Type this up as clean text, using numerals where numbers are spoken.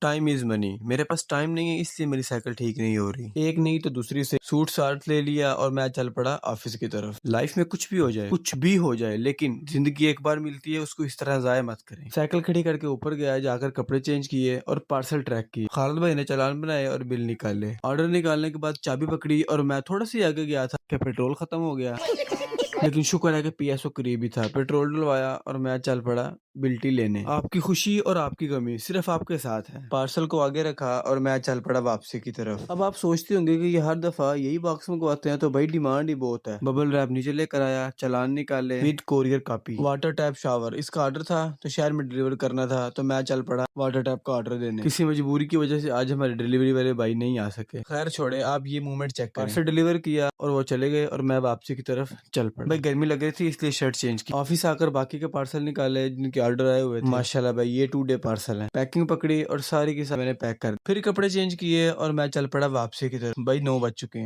Time is money. मेरे पास time नहीं है, इसलिए मेरी साइकिल ठीक नहीं हो रही। एक नहीं तो दूसरी से सूट साट ले लिया और मैं चल पड़ा ऑफिस की तरफ। लाइफ में कुछ भी हो जाए, लेकिन जिंदगी एक बार मिलती है, उसको इस तरह जाया मत करें। साइकिल खड़ी करके ऊपर गया, जाकर कपड़े चेंज किए और पार्सल ट्रैक किए। खालिद भाई ने चालान बनाए और बिल निकाले। ऑर्डर निकालने के बाद चाबी पकड़ी और मैं थोड़ा सी आगे गया था कि पेट्रोल खत्म हो गया। लेकिन शुक्र है कि पीएसओ करीब ही था। पेट्रोल डलवाया और मैं चल पड़ा बिल्टी लेने। आपकी खुशी और आपकी गमी सिर्फ आपके साथ है। पार्सल को आगे रखा और मैं चल पड़ा वापसी की तरफ। अब आप सोचते होंगे कि ये हर दफा यही बॉक्स मंगवाते हैं, तो भाई डिमांड ही बहुत है। बबल रैप नीचे लेकर आया, चालान निकाले with courier copy. Water tap shower इसका ऑर्डर था, तो शहर में डिलीवर करना था, तो मैं चल पड़ा वाटर टैप का ऑर्डर देने। किसी मजबूरी की वजह से आज हमारे डिलीवरी वाले भाई नहीं आ सके। खैर छोड़े, आप ये मूवमेंट चेक करें। पार्सल डिलीवर किया और वो चले गए और मैं वापसी की तरफ चल पड़ा। भाई गर्मी लग रही थी, इसलिए शर्ट चेंज की। ऑफिस आकर बाकी के पार्सल निकाले जिनके ऑर्डर आए हुए थे। माशाल्लाह भाई ये 2 डे पार्सल है। पैकिंग पकड़ी और सारी की सारी मैंने पैक कर दी। फिर कपड़े चेंज किए और मैं चल पड़ा वापसी की तरफ। भाई 9 बज चुके हैं।